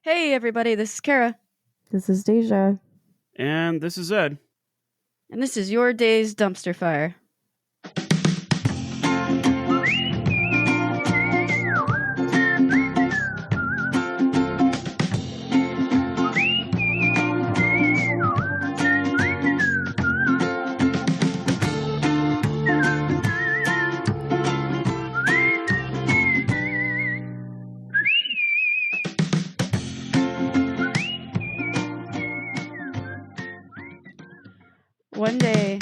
Hey everybody, this is Kara, This is Deja. And this is Ed. and this is your day's dumpster fire. One day.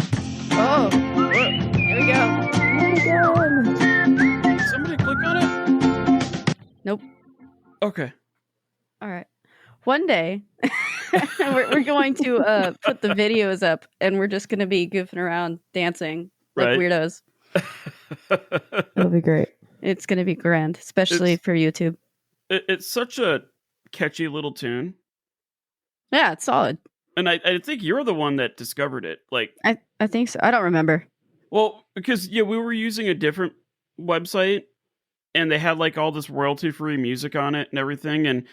Oh, What? there we go. Again. Did somebody click on it? Nope. Okay. All right. One day, we're going to put the videos up, and we're just going to be goofing around, dancing like Right. weirdos. It'll be great. It's going to be grand, especially for YouTube. It's such a catchy little tune. Yeah, it's solid. And I think you're the one that discovered it. Like, I think so. I don't remember. well, because we were using a different website and they had like all this royalty-free music on it and everything. And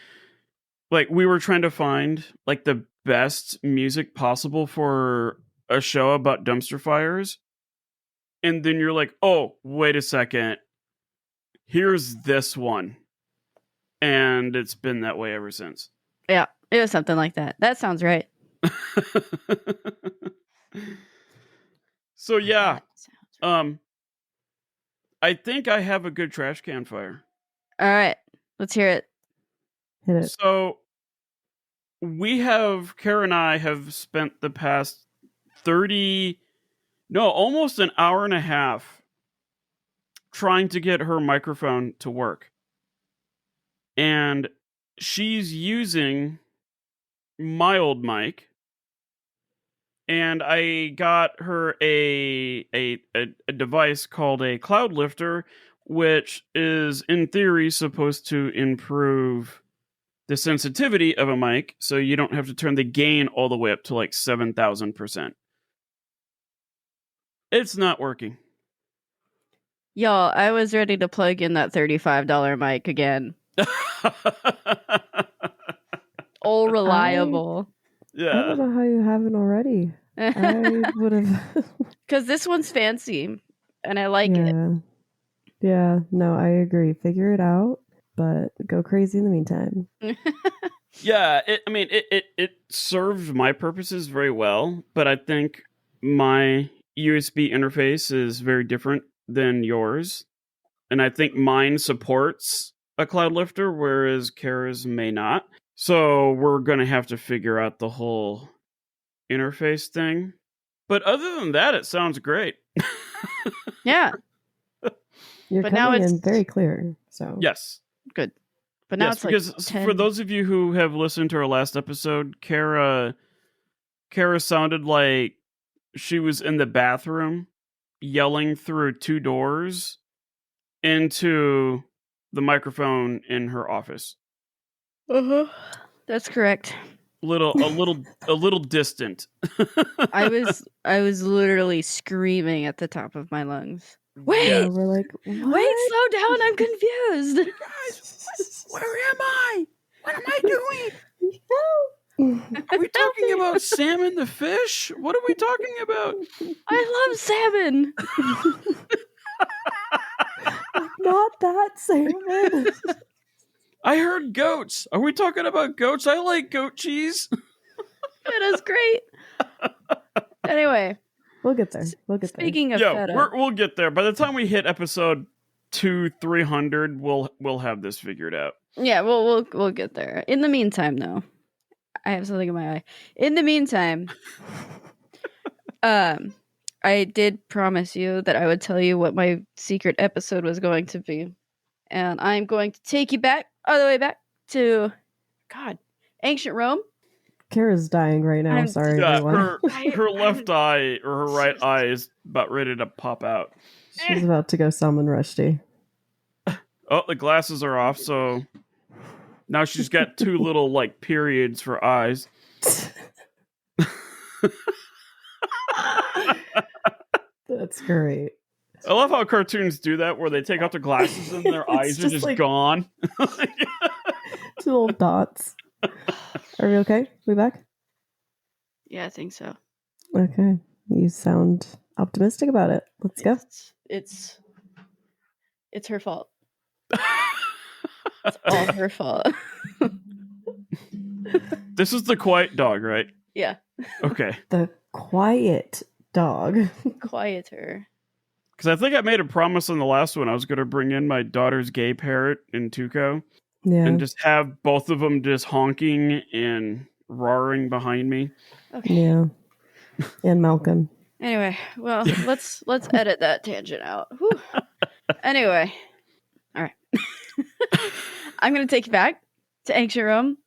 like we were trying to find like the best music possible for a show about dumpster fires. And then you're like, oh, wait a second. Here's this one. And it's been that way ever since. Yeah, it was something like that. That sounds right. So yeah, That sounds right. I think I have a good trash can fire. All right, let's hear it. Hit it. So Kara and I have spent the past almost an hour and a half trying to get her microphone to work. And she's using my old mic. And I got her a device called a cloud lifter, which is in theory supposed to improve the sensitivity of a mic, so you don't have to turn the gain all the way up to like 7,000%. It's not working. Y'all, I was ready to plug in that $35 mic again. All reliable. I Yeah. don't know how you haven't already. I would have. Because this one's fancy, and I like it. Yeah, no, I agree. Figure it out, but go crazy in the meantime. Yeah, it served my purposes very well, but I think my USB interface is very different than yours. And I think mine supports a cloud lifter, whereas Kara's may not. So we're going to have to figure out the whole interface thing. But other than that, it sounds great. Yeah, You're But now coming it's- in very clear. So Yes. good. But now Yes, it's like because 10. for those of you who have listened to our last episode, Kara sounded like she was in the bathroom yelling through two doors into the microphone in her office. That's correct. A little distant. I was literally screaming at the top of my lungs. Wait, Yeah. we're like, wait, what? slow down! I'm confused. Where am I? What am I doing? Are we talking about salmon the fish? What are we talking about? I love salmon. Not that salmon. I heard goats. Are we talking about goats? I like goat cheese. That is great. Anyway, We'll get there. speaking of Yeah, feta, we'll get there. By the time we hit episode 300, we'll have this figured out. yeah, we'll get there. In the meantime, though, I have something in my eye. In the meantime, I did promise you that I would tell you what my secret episode was going to be, and I'm going to take you back all the way back to ancient Rome. Kara's dying right now. I'm- Sorry, Yeah, everyone. her left eye or her right eye is about ready to pop out. She's about to go summon Rusty. Oh, the glasses are off, so now she's got two little like periods for eyes. That's great. I love how cartoons do that, where they take out their glasses and their eyes are just just like- gone. Two little dots. Are we okay? We back? Yeah, I think so. Okay. You sound optimistic about it. Let's go. It's her fault. It's all her fault. This is the quiet dog, right? Yeah. Okay. The quiet dog. Quieter. Because I think I made a promise on the last one. I was going to bring in my daughter's gay parrot in Tuco Yeah. and just have both of them just honking and roaring behind me. Okay. Yeah. And Malcolm. Anyway, well, let's edit that tangent out. Whew. Anyway, all right. I'm going to take you back to ancient Rome,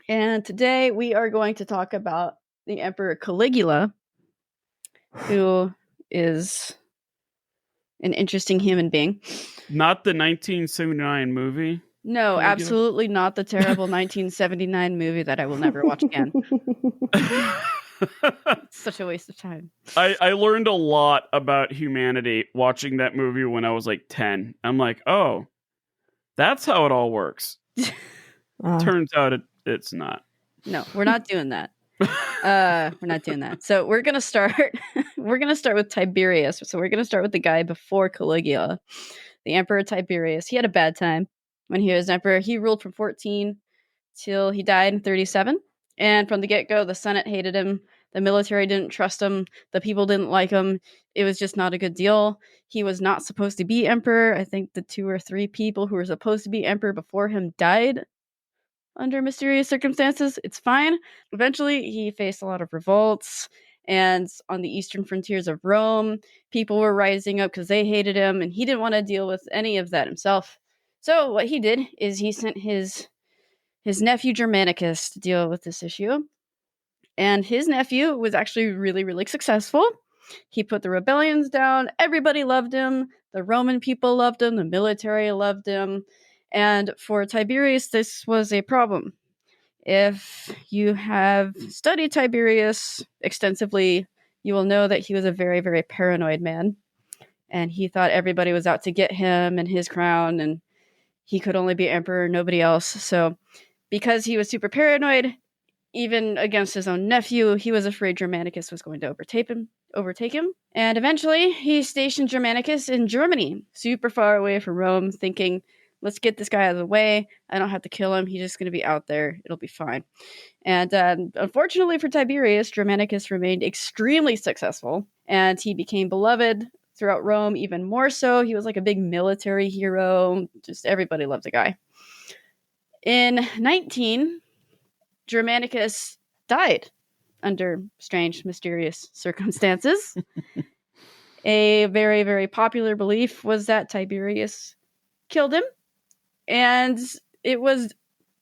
and today we are going to talk about the Emperor Caligula, who is an interesting human being. Not the 1979 movie. No, Caligula? Absolutely not the terrible 1979 movie that I will never watch again. It's such a waste of time. I learned a lot about humanity watching that movie when I was like 10. I'm like, oh, that's how it all works. Turns out it's not. No, we're not doing that. We're not doing that. So we're gonna start. We're gonna start with Tiberius. So we're gonna start with the guy before Caligula, the Emperor Tiberius. He had a bad time when he was emperor. He ruled from 14 till he died in 37. And from the get-go, the Senate hated him. The military didn't trust him. The people didn't like him. It was just not a good deal. He was not supposed to be emperor. I think the 2 or 3 people who were supposed to be emperor before him died under mysterious circumstances. It's fine. Eventually, he faced a lot of revolts. And on the eastern frontiers of Rome, people were rising up because they hated him. And he didn't want to deal with any of that himself. So what he did is he sent his nephew Germanicus to deal with this issue. And his nephew was actually really, really successful. He put the rebellions down. Everybody loved him. The Roman people loved him. The military loved him. And for Tiberius, this was a problem. If you have studied Tiberius extensively, you will know that he was a very, very paranoid man. And he thought everybody was out to get him and his crown, and he could only be emperor, nobody else. So because he was super paranoid, even against his own nephew, he was afraid Germanicus was going to overtake him. And eventually, he stationed Germanicus in Germany, super far away from Rome, thinking, let's get this guy out of the way. I don't have to kill him. He's just going to be out there. It'll be fine. And unfortunately for Tiberius, Germanicus remained extremely successful, and he became beloved throughout Rome even more so. He was like a big military hero. Just everybody loved the guy. In 19, Germanicus died under strange, mysterious circumstances. A very, very popular belief was that Tiberius killed him, and it was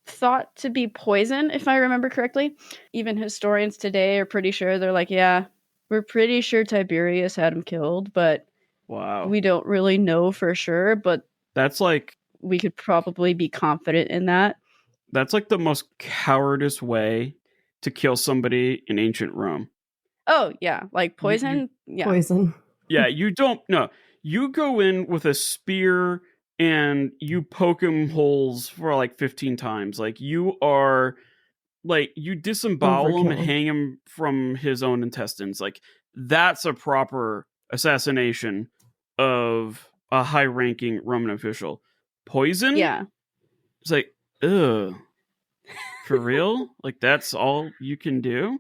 thought to be poison, if I remember correctly. Even historians today are pretty sure. They're like, yeah, we're pretty sure Tiberius had him killed, but wow, we don't really know for sure, but that's like we could probably be confident in that. That's like the most cowardice way to kill somebody in ancient Rome. Oh, yeah. Like poison? Yeah. Poison. Yeah, you don't. No. You go in with a spear and you poke him holes for like 15 times. Like you are. Like you disembowel him and Overkill. hang him from his own intestines. Like that's a proper assassination of a high-ranking Roman official. Poison? Yeah. It's like, ugh. For real? Like that's all you can do?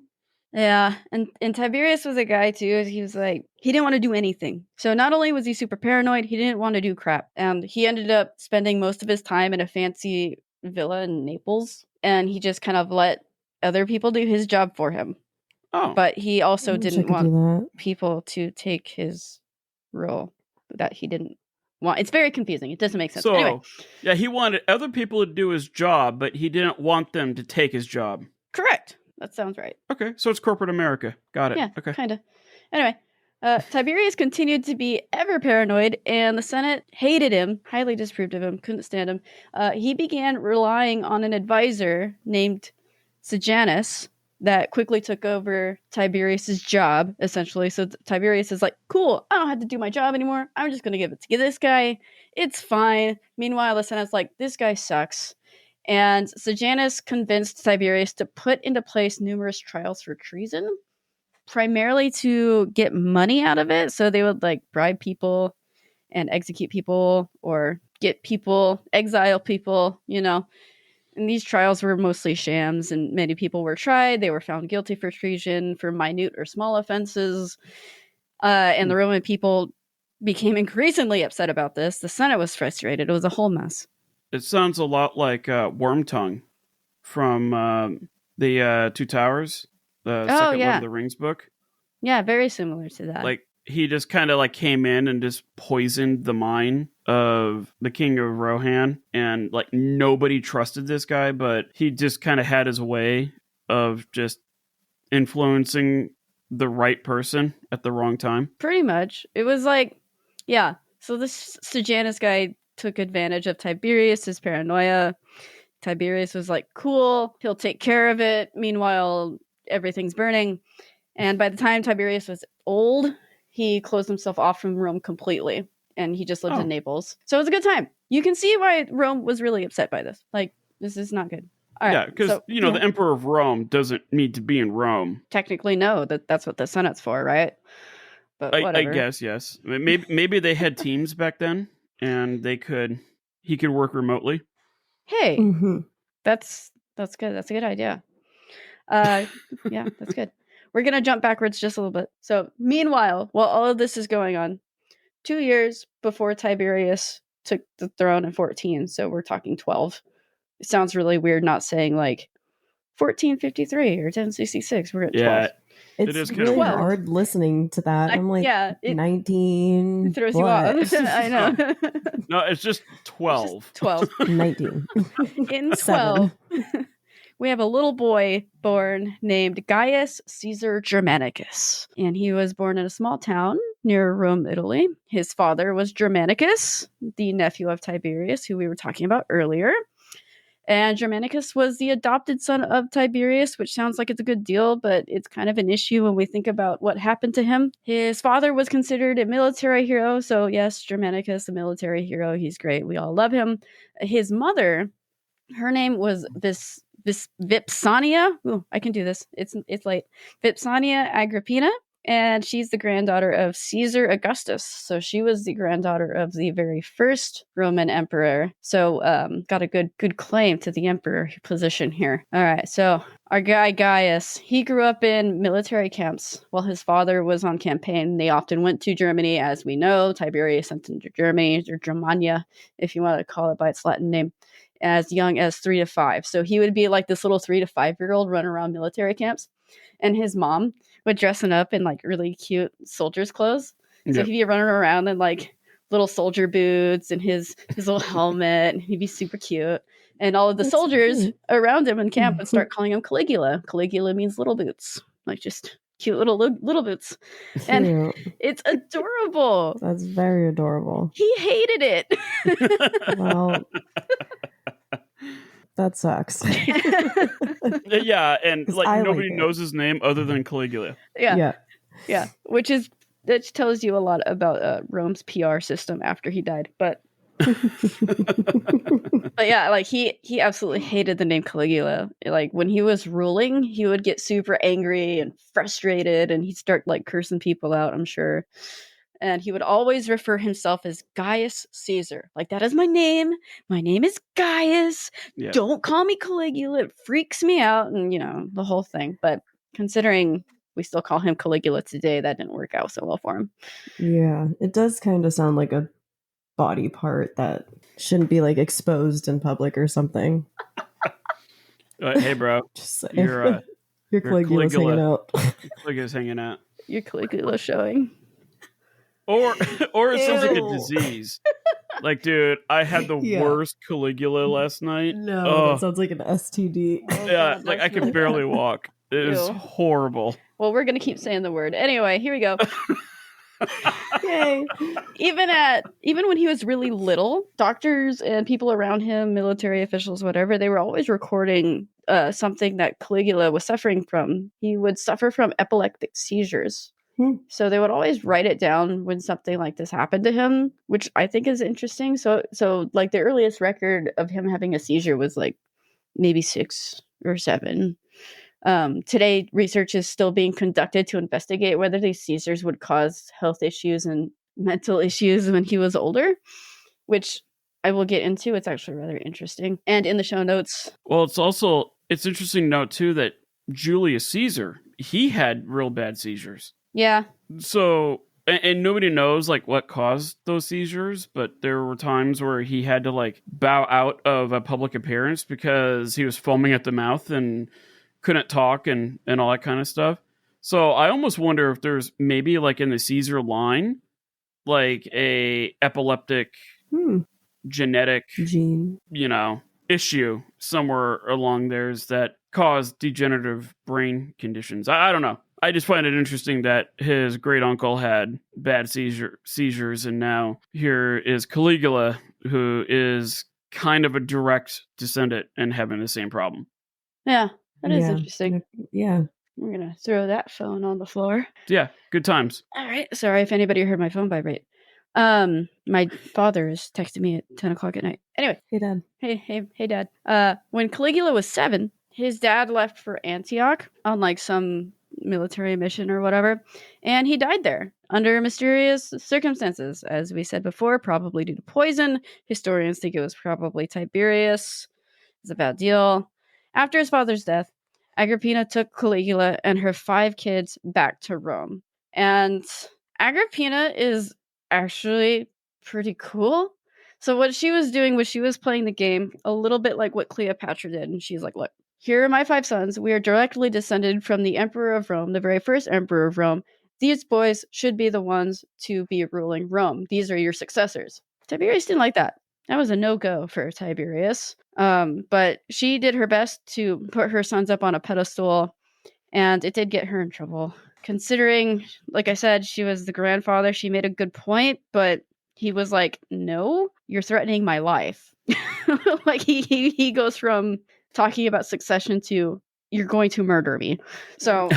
Yeah, and Tiberius was a guy too. He was like, he didn't want to do anything. So not only was he super paranoid, he didn't want to do crap. And he ended up spending most of his time in a fancy villa in Naples. And he just kind of let other people do his job for him. Oh. But he also I wish I didn't could do want that. people to take his role that he didn't want. It's very confusing. It doesn't make sense. So, Anyway, yeah, he wanted other people to do his job, but he didn't want them to take his job. correct. That sounds right. Okay, so it's corporate America. Got it. Yeah, Okay. kind of. Anyway, Tiberius continued to be ever paranoid, and the Senate hated him, highly disapproved of him, couldn't stand him. He began relying on an advisor named Sejanus that quickly took over Tiberius's job, essentially. So Tiberius is like, cool, I don't have to do my job anymore. I'm just going to give it to this guy. It's fine. Meanwhile, the Senate's like, this guy sucks. And Sejanus convinced Tiberius to put into place numerous trials for treason, primarily to get money out of it. So they would like bribe people and execute people or get people, exile people, you know. And these trials were mostly shams, and many people were tried. They were found guilty for treason, for minute or small offenses. And the Roman people became increasingly upset about this. The Senate was frustrated. It was a whole mess. It sounds a lot like Wormtongue from the Two Towers, the second Lord of the Rings book. Yeah, very similar to that. Like, he just kind of like came in and just poisoned the mind of the king of Rohan, and like nobody trusted this guy, but he just kind of had his way of just influencing the right person at the wrong time. Pretty much. It was like, yeah. So this Sejanus guy took advantage of Tiberius's paranoia. Tiberius was like, cool, he'll take care of it. Meanwhile, everything's burning. And by the time Tiberius was old, he closed himself off from Rome completely, and he just lived in Naples. So it was a good time. You can see why Rome was really upset by this. Like, this is not good. All right, yeah, because, the Emperor of Rome doesn't need to be in Rome. Technically, no. That's what the Senate's for, right? But whatever. I guess, yes. Maybe they had teams back then, and he could work remotely. Hey, that's good. That's a good idea. Yeah, that's good. We're going to jump backwards just a little bit. So meanwhile, while all of this is going on, 2 years before Tiberius took the throne in 14, so we're talking 12. It sounds really weird not saying like 1453 or 1066. We're at 12. Yeah, it's really hard listening to that. I'm like, 19. It throws you off. I know. No, it's just 12. Just 12. 19. In 12. We have a little boy born named Gaius Caesar Germanicus, and he was born in a small town near Rome, Italy. His father was Germanicus, the nephew of Tiberius, who we were talking about earlier. And Germanicus was the adopted son of Tiberius, which sounds like it's a good deal, but it's kind of an issue when we think about what happened to him. His father was considered a military hero, so yes, Germanicus, a military hero. He's great. We all love him. His mother, her name was Vipsania. Ooh, I can do this. It's late. Vipsania Agrippina, and she's the granddaughter of Caesar Augustus. So she was the granddaughter of the very first Roman emperor. So got a good claim to the emperor position here. All right, so our guy Gaius, he grew up in military camps while his father was on campaign. They often went to Germany, as we know. Tiberius sent them to Germany, or Germania, if you want to call it by its Latin name, as young as 3 to 5. So he would be like this little 3 to 5-year-old running around military camps. And his mom would dress him up in like really cute soldier's clothes. So he'd be running around in like little soldier boots and his little helmet. And he'd be super cute. And all of the soldiers around him in camp would start calling him Caligula. Caligula means little boots, like just cute little boots. And it's adorable. That's very adorable. He hated it. Well, that sucks. Yeah, and like nobody knows his name other than Caligula. Yeah. Which tells you a lot about Rome's PR system after he died. But but yeah, like he absolutely hated the name Caligula. Like when he was ruling, he would get super angry and frustrated, and he'd start like cursing people out, I'm sure. And he would always refer himself as Gaius Caesar. Like, that is my name. My name is Gaius. Yeah. Don't call me Caligula. It freaks me out. And, the whole thing. But considering we still call him Caligula today, that didn't work out so well for him. Yeah, it does kind of sound like a body part that shouldn't be, like, exposed in public or something. Hey, bro. Just saying. Your Caligula's hanging out. Caligula's hanging out. Your Caligula showing. Or it sounds like a disease. Like, dude, I had the worst Caligula last night. No, that sounds like an STD. Yeah, like I could barely walk. It is horrible. Well, we're gonna keep saying the word. Anyway, here we go. Yay. Even when he was really little, doctors and people around him, military officials, whatever, they were always recording something that Caligula was suffering from. He would suffer from epileptic seizures. So they would always write it down when something like this happened to him, which I think is interesting. So like the earliest record of him having a seizure was like maybe 6 or 7. Today, research is still being conducted to investigate whether these seizures would cause health issues and mental issues when he was older, which I will get into. It's actually rather interesting. And in the show notes. Well, it's interesting to note, too, that Julius Caesar, he had real bad seizures. Yeah. So, and nobody knows, like, what caused those seizures, but there were times where he had to, like, bow out of a public appearance because he was foaming at the mouth and couldn't talk and all that kind of stuff. So I almost wonder if there's maybe, like, in the Caesar line, like a epileptic genetic gene, issue somewhere along theirs that caused degenerative brain conditions. I don't know. I just find it interesting that his great uncle had bad seizures, and now here is Caligula, who is kind of a direct descendant and having the same problem. Yeah, that is interesting. Yeah. We're going to throw that phone on the floor. Yeah, good times. All right. Sorry if anybody heard my phone vibrate. My father is texting me at 10 o'clock at night. Anyway. Hey, Dad. Hey, Dad. When Caligula was 7, his dad left for Antioch on like some military mission or whatever, and he died there under mysterious circumstances. As we said before, probably due to poison. Historians think it was probably Tiberius. It's a bad deal. After his father's death, Agrippina took Caligula and her 5 kids back to Rome. And Agrippina is actually pretty cool. So what she was doing was she was playing the game a little bit like what Cleopatra did. And she's like, look, here are my 5 sons. We are directly descended from the Emperor of Rome, the very first Emperor of Rome. These boys should be the ones to be ruling Rome. These are your successors. Tiberius didn't like that. That was a no-go for Tiberius. But she did her best to put her sons up on a pedestal, and it did get her in trouble. Considering, like I said, she was the grandfather, she made a good point, but he was like, no, you're threatening my life. Like he goes from talking about succession to you're going to murder me. So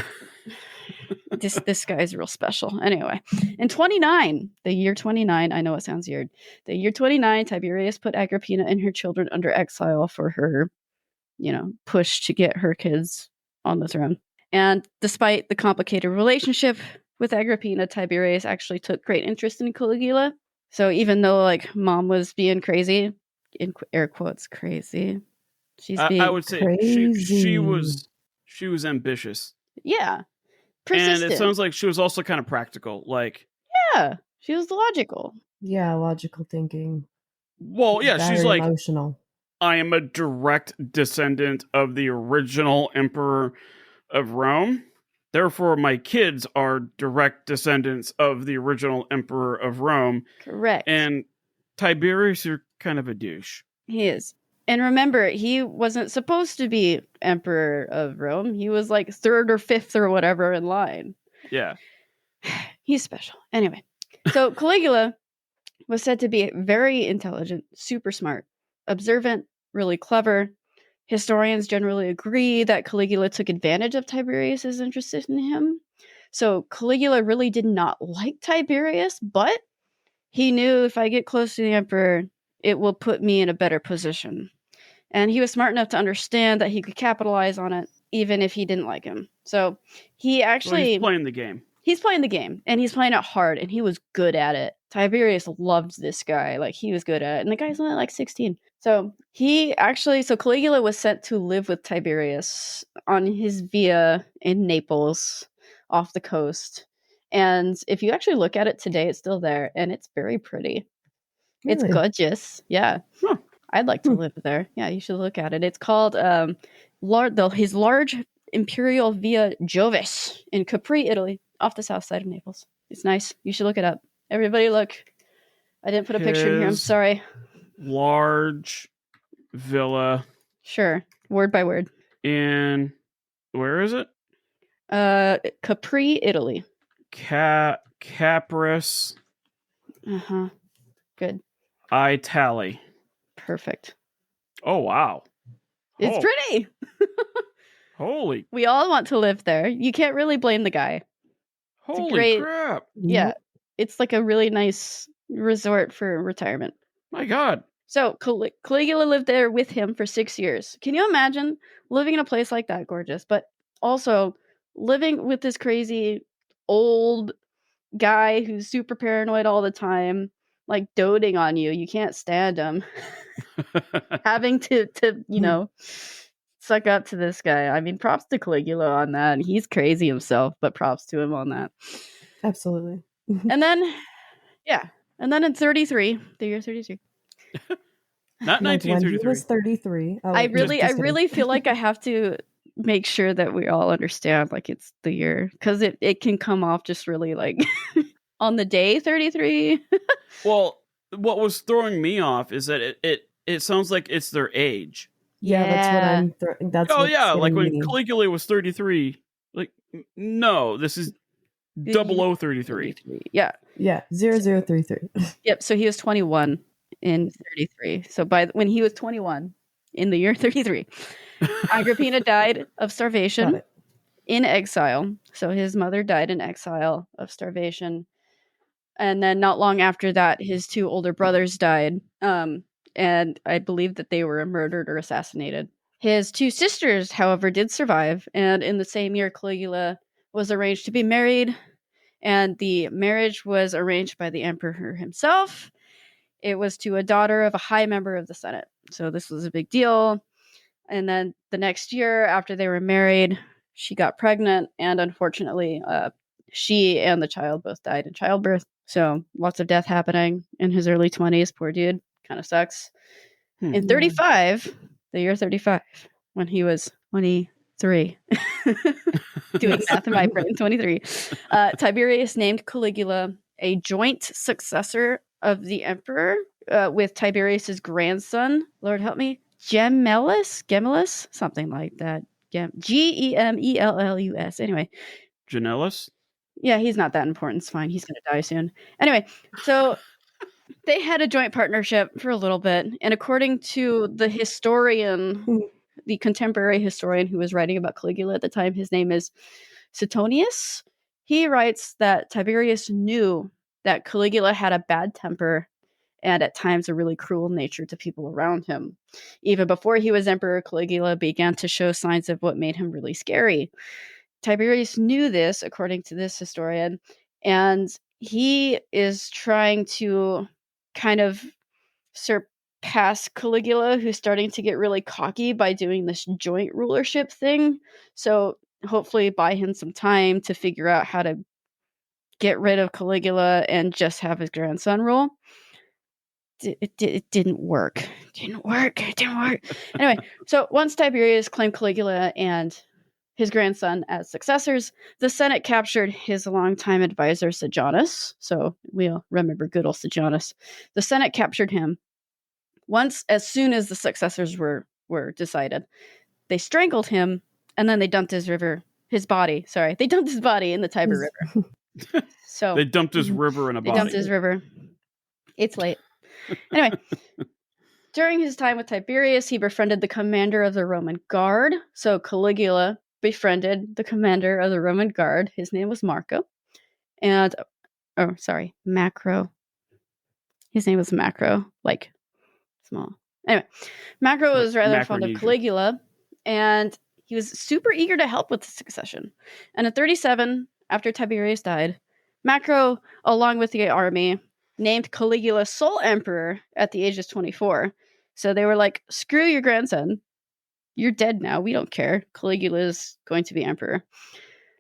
this guy is real special. Anyway, in the year 29, I know it sounds weird. The year 29, Tiberius put Agrippina and her children under exile for her, push to get her kids on the throne. And despite the complicated relationship with Agrippina, Tiberius actually took great interest in Caligula. So even though like mom was being crazy, in air quotes crazy, she's being I would say she was ambitious. Yeah. Persistent. And it sounds like she was also kind of practical. Like, yeah, she was logical. Yeah, logical thinking. Well, yeah, she's like emotional. I am a direct descendant of the original Emperor of Rome. Therefore, my kids are direct descendants of the original Emperor of Rome. Correct. And Tiberius is kind of a douche. He is. And remember, he wasn't supposed to be Emperor of Rome. He was like 3rd or 5th or whatever in line. Yeah. He's special. Anyway, so Caligula was said to be very intelligent, super smart, observant, really clever. Historians generally agree that Caligula took advantage of Tiberius's interest in him. So Caligula really did not like Tiberius, but he knew if I get close to the emperor, it will put me in a better position. And he was smart enough to understand that he could capitalize on it, even if he didn't like him. So he actually... he's playing the game. He's playing the game, and he's playing it hard, and he was good at it. Tiberius loved this guy. Like, he was good at it. And the guy's only like 16. So Caligula was sent to live with Tiberius on his villa in Naples, off the coast. And if you actually look at it today, it's still there, and it's very pretty. Really? It's gorgeous. Yeah. Huh. I'd like to live there. Yeah, you should look at it. It's called his large imperial Via Jovis in Capri, Italy, off the south side of Naples. It's nice. You should look it up. Everybody look. I didn't put a picture in here. I'm sorry. Large villa. Sure. Word by word. In, where is it? Capri, Italy. Capris. Uh-huh. Good. Italy. Perfect. Oh, wow. It's pretty. Holy. We all want to live there. You can't really blame the guy. Holy crap. Yeah. It's like a really nice resort for retirement. My God. So Caligula lived there with him for 6 years. Can you imagine living in a place like that? Gorgeous. But also living with this crazy old guy who's super paranoid all the time, like doting on you. You can't stand him. Having to suck up to this guy. I mean, props to Caligula on that. He's crazy himself, but props to him on that. Absolutely. And then in 33, the year 33. Not Like when he 1933. was 33. Oh, I wait, really just kidding. feel like I have to make sure that we all understand like it's the year, because it can come off just really like on the day 33. Well, what was throwing me off is that it sounds like it's their age. Yeah, that's what I'm. That's Oh what's yeah, like getting when me. Caligula was 33. Like, no, this is 0033. 33. Yeah. Yeah, 0033. Yep. So he was 21 in 33. So when he was 21 in the year 33, Agrippina died of Got starvation it. in exile. So his mother died in exile of starvation. And then not long after that, his two older brothers died. And I believe that they were murdered or assassinated. His two sisters, however, did survive. And in the same year, Caligula was arranged to be married. And the marriage was arranged by the emperor himself. It was to a daughter of a high member of the Senate. So this was a big deal. And then the next year, after they were married, she got pregnant. And unfortunately, she and the child both died in childbirth. So lots of death happening in his early 20s. Poor dude. Kind of sucks. In 35, the year 35, when he was 23, doing math in my brain, 23, Tiberius named Caligula a joint successor of the emperor with Tiberius's grandson, Lord help me, Gemellus, something like that. Gemellus. Anyway. Janellus? Yeah, he's not that important. It's fine. He's going to die soon. Anyway, so they had a joint partnership for a little bit. And according to the historian, the contemporary historian who was writing about Caligula at the time, his name is Suetonius. He writes that Tiberius knew that Caligula had a bad temper and at times a really cruel nature to people around him. Even before he was emperor, Caligula began to show signs of what made him really scary. Tiberius knew this, according to this historian, and he is trying to kind of surpass Caligula, who's starting to get really cocky by doing this joint rulership thing. So hopefully buy him some time to figure out how to get rid of Caligula and just have his grandson rule. It didn't work. It didn't work. Anyway, so once Tiberius claimed Caligula and his grandson as successors, the Senate captured his longtime advisor, Sejanus. So we'll remember good old Sejanus. The Senate captured him. As soon as the successors were decided, they strangled him, and then they dumped his body. They dumped his body in the Tiber River. So they dumped his river in a body. They dumped his river. It's late. Anyway, during his time with Tiberius, he befriended the commander of the Roman Guard. So Caligula befriended the commander of the Roman Guard. His name was Macro. His name was Macro, like small. Anyway, Macro was rather fond of Caligula, and he was super eager to help with the succession. And in 37, after Tiberius died, Macro, along with the army, named Caligula sole emperor at the age of 24. So they were like, screw your grandson. You're dead now. We don't care. Caligula is going to be emperor.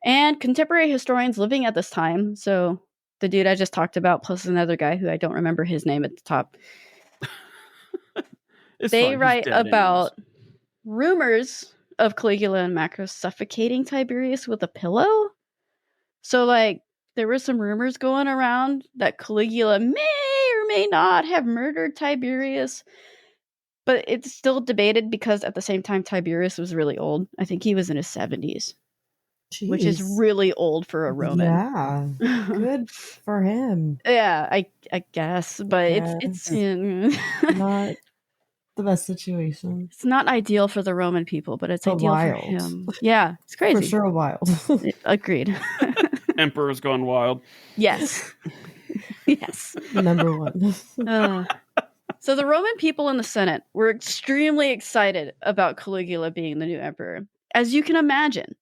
And contemporary historians living at this time, so the dude I just talked about, plus another guy who I don't remember his name at the top, they write about rumors of Caligula and Macro suffocating Tiberius with a pillow. So, like, there were some rumors going around that Caligula may or may not have murdered Tiberius. But it's still debated because at the same time, Tiberius was really old. I think he was in his 70s, which is really old for a Roman. Yeah, good for him. Yeah, I guess, but it's not the best situation. It's not ideal for the Roman people, but it's ideal for him. Yeah, it's crazy. For sure, wild. Agreed. Emperor's gone wild. Yes. Yes. Number one. So the Roman people in the Senate were extremely excited about Caligula being the new emperor. As you can imagine,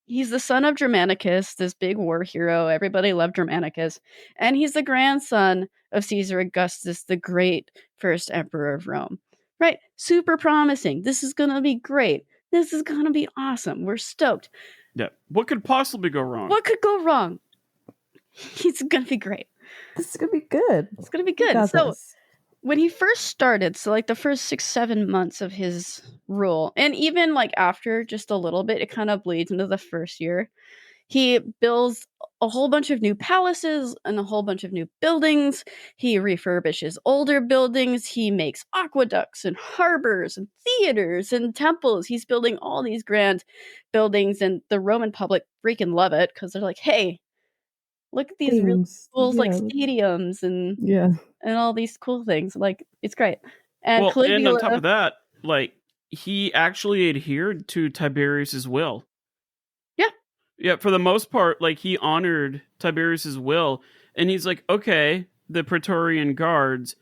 he's the son of Germanicus, this big war hero. Everybody loved Germanicus. And he's the grandson of Caesar Augustus, the great first emperor of Rome. Right? Super promising. This is going to be great. This is going to be awesome. We're stoked. Yeah. What could possibly go wrong? What could go wrong? He's going to be great. This is gonna be good. It's going to be We good. got So this. when he first started, so like the first 6-7 months of his rule, and even like after just a little bit, it kind of bleeds into the first year. He builds a whole bunch of new palaces and a whole bunch of new buildings. He refurbishes older buildings. He makes aqueducts and harbors and theaters and temples. He's building all these grand buildings, and the Roman public freaking love it because they're like, hey, look at these really Things. cool like Yeah. stadiums and Yeah. all these cool things. Like, it's great. And Well, and on top Caligula, of that, like, he actually adhered to Tiberius's will. Yeah. Yeah, for the most part, like, he honored Tiberius's will, and he's like, okay, the Praetorian guards,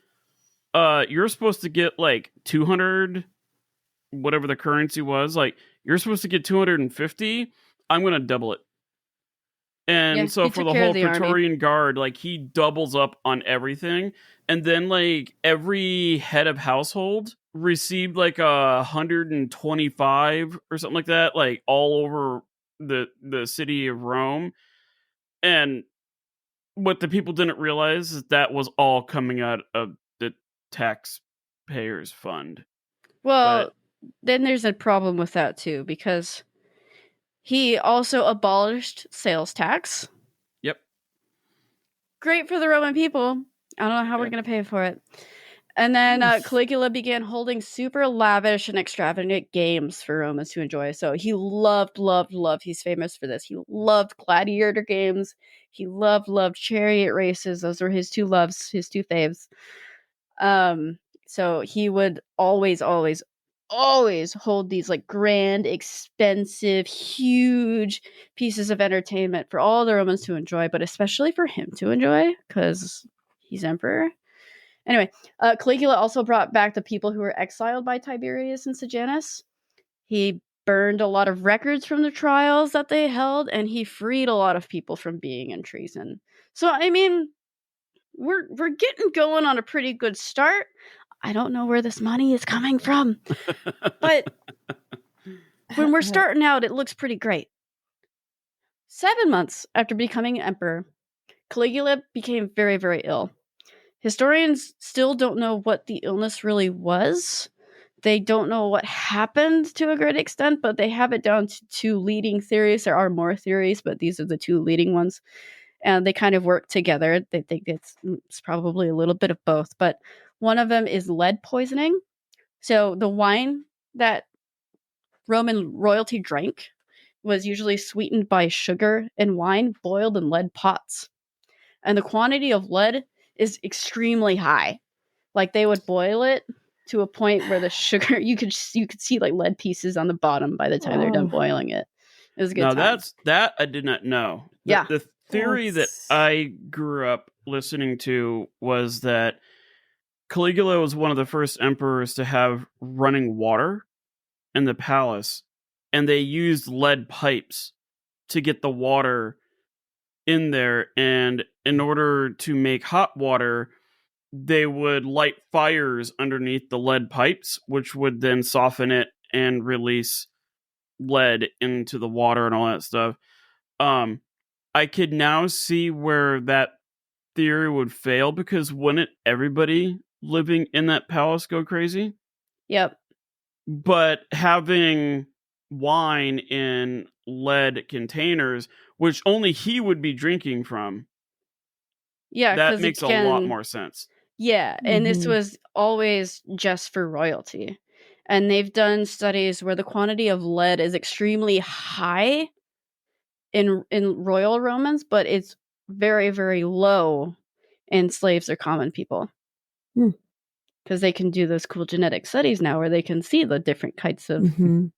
you're supposed to get like 200, whatever the currency was, like, you're supposed to get 250. I'm gonna double it. And Yeah, so he for took the care of whole the army. Praetorian Guard, like, he doubles up on everything. And then, like, every head of household received like 125 or something like that, like, all over the city of Rome. And what the people didn't realize is that was all coming out of the taxpayers fund. Well, then there's a problem with that too, because he also abolished sales tax. Yep. Great for the Roman people. I don't know how we're Yeah. going to pay for it. And then Oof. Caligula began holding super lavish and extravagant games for Romans to enjoy. So he loved, he's famous for this. He loved gladiator games. He loved chariot races. Those were his two loves, his two faves. So he would always hold these like grand, expensive, huge pieces of entertainment for all the Romans to enjoy, but especially for him to enjoy because he's emperor. Anyway, Caligula also brought back the people who were exiled by Tiberius and Sejanus. He burned a lot of records from the trials that they held, and he freed a lot of people from being in treason. So, I mean, we're getting going on a pretty good start. I don't know where this money is coming from, but when we're starting out, it looks pretty great. 7 months after becoming emperor, Caligula became very, very ill. Historians still don't know what the illness really was. They don't know what happened to a great extent, but they have it down to 2 leading theories. There are more theories, but these are the 2 leading ones. And they kind of work together. They think it's probably a little bit of both, but one of them is lead poisoning. So the wine that Roman royalty drank was usually sweetened by sugar and wine boiled in lead pots. And the quantity of lead is extremely high. Like, they would boil it to a point where the sugar, you could see like lead pieces on the bottom by the time they're done boiling it. It was a good Now time. that I did not know. Yeah. The theory that I grew up listening to was that Caligula was one of the first emperors to have running water in the palace, and they used lead pipes to get the water in there, and in order to make hot water, they would light fires underneath the lead pipes, which would then soften it and release lead into the water and all that stuff. I could now see where that theory would fail, because wouldn't everybody living in that palace go crazy? Yep. But having wine in lead containers, which only he would be drinking from, Yeah, that makes a lot more sense. Yeah, and this Mhm. was always just for royalty. And they've done studies where the quantity of lead is extremely high in royal Romans, but it's very, very low in slaves or common people. Hmm. Because they can do those cool genetic studies now where they can see the different kinds of Mhm.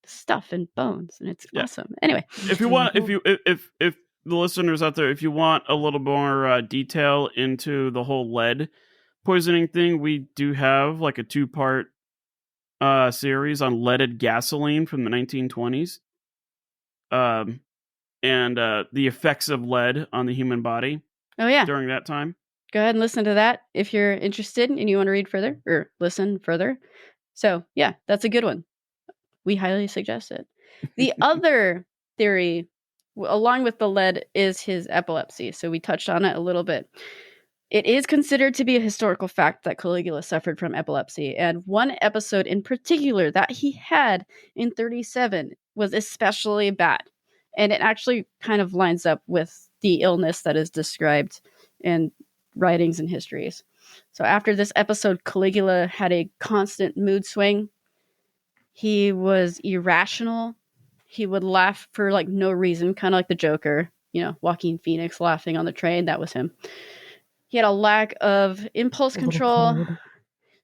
stuff and bones, and it's Yeah. awesome. Anyway, If you want, if the listeners out there, if you want a little more detail into the whole lead poisoning thing, we do have like a 2-part series on leaded gasoline from the 1920s. And the effects of lead on the human body Oh, yeah. during that time. Go ahead and listen to that if you're interested and you want to read further or listen further. So, yeah, that's a good one. We highly suggest it. The other theory, along with the lead, is his epilepsy. So we touched on it a little bit. It is considered to be a historical fact that Caligula suffered from epilepsy. And one episode in particular that he had in 37 was especially bad. And it actually kind of lines up with the illness that is described in writings and histories. So after this episode, Caligula had a constant mood swing. He was irrational. He would laugh for like no reason, kind of like the Joker, Joaquin Phoenix laughing on the train. That was him. He had a lack of impulse control.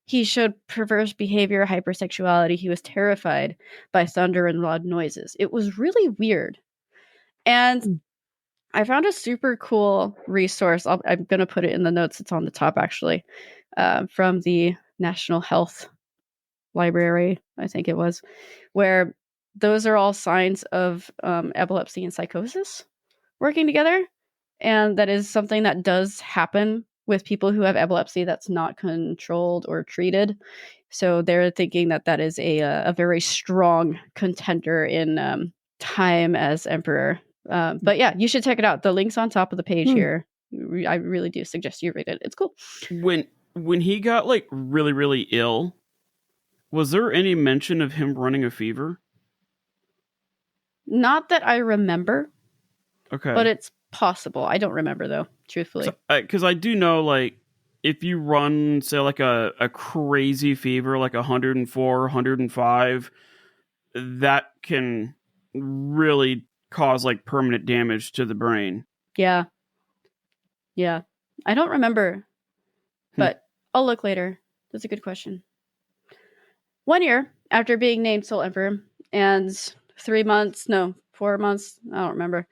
He showed perverse behavior, hypersexuality. He was terrified by thunder and loud noises. It was really weird. And I found a super cool resource. I'm going to put it in the notes. It's on the top, actually, from the National Health Library, I think it was, where those are all signs of epilepsy and psychosis working together. And that is something that does happen with people who have epilepsy that's not controlled or treated. So they're thinking that that is a very strong contender in time as emperor. But yeah, you should check it out. The link's on top of the page here. I really do suggest you read it. It's cool. When he got like really, really ill, was there any mention of him running a fever? Not that I remember. Okay. But it's possible. I don't remember, though, truthfully. Because I do know, like, if you run, say, like a crazy fever, like 104, 105, that can really cause, like, permanent damage to the brain. Yeah. Yeah. I don't remember, but I'll look later. That's a good question. 1 year after being named sole emperor, and 4 months, I don't remember,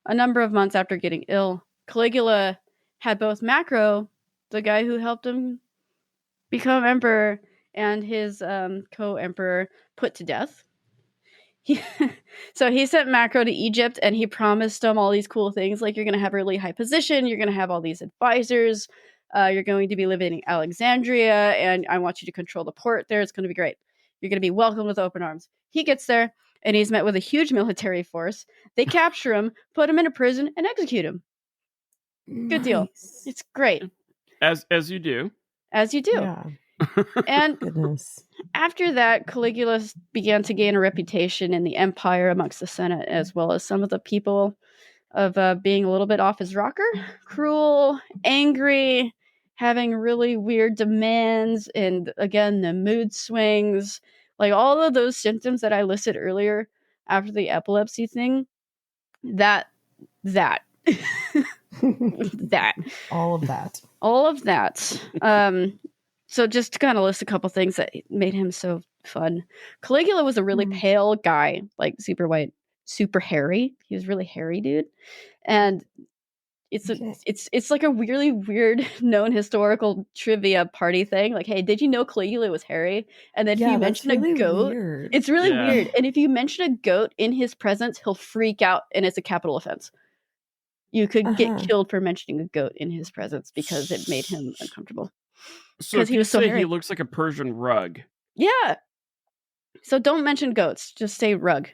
a number of months after getting ill, Caligula had both Macro, the guy who helped him become emperor, and his co-emperor put to death. So he sent Macro to Egypt, and he promised him all these cool things, like you're going to have a really high position, you're going to have all these advisors, you're going to be living in Alexandria, and I want you to control the port there. It's going to be great. You're going to be welcomed with open arms. He gets there, and he's met with a huge military force. They capture him, put him in a prison, and execute him. Good deal. It's great. As you do. As you do. Yeah. And after that, Caligula began to gain a reputation in the empire amongst the Senate, as well as some of the people, of being a little bit off his rocker, cruel, angry, having really weird demands, and again, the mood swings. Like all of those symptoms that I listed earlier after the epilepsy thing, that. All of that. So just to kind of list a couple things that made him so fun. Caligula was a really pale guy, like super white, super hairy. He was really hairy, dude. And it's like a really weird known historical trivia party thing. Like, hey, did you know Caligula was hairy? And then if you mention a goat, it's really weird. And if you mention a goat in his presence, he'll freak out, and it's a capital offense. You could get killed for mentioning a goat in his presence because it made him uncomfortable. So he was so hairy. He looks like a Persian rug. Yeah. So don't mention goats. Just say rug.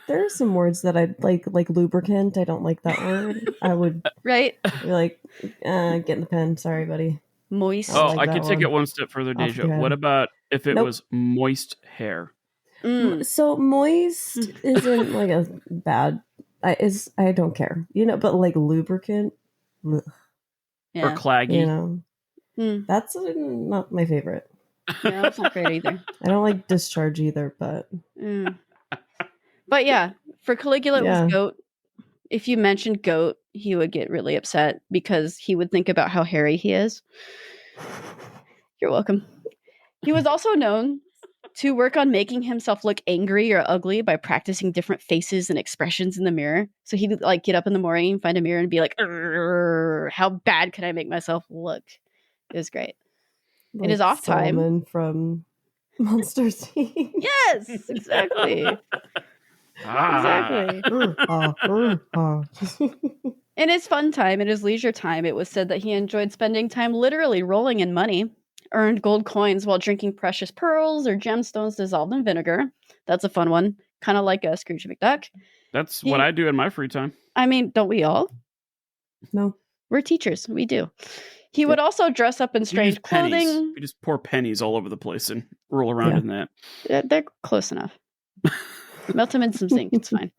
There are some words that I like lubricant. I don't like that word. I would right. Be like, get in the pen. Sorry, buddy. Moist. I could take it one step further, Deja. What about if it was moist hair? So moist isn't like a bad. I don't care, but like lubricant, or claggy, that's not my favorite. Yeah, that's not great either. I don't like discharge either, but. But yeah, for Caligula, it was goat. If you mentioned goat, he would get really upset because he would think about how hairy he is. You're welcome. He was also known to work on making himself look angry or ugly by practicing different faces and expressions in the mirror. So he would like get up in the morning, find a mirror, and be like, "How bad can I make myself look?" It was great. Like his off time- Solomon from Monster Team. Yes, exactly. Exactly. In his fun time, in his leisure time, it was said that he enjoyed spending time literally rolling in money, earned gold coins while drinking precious pearls or gemstones dissolved in vinegar. That's a fun one. Kind of like a Scrooge McDuck. That's what I do in my free time. I mean, don't we all? No. We're teachers. We do. He would also dress up in strange clothing. We just pour pennies all over the place and roll around in that. They're close enough. Melt them in some zinc. It's fine.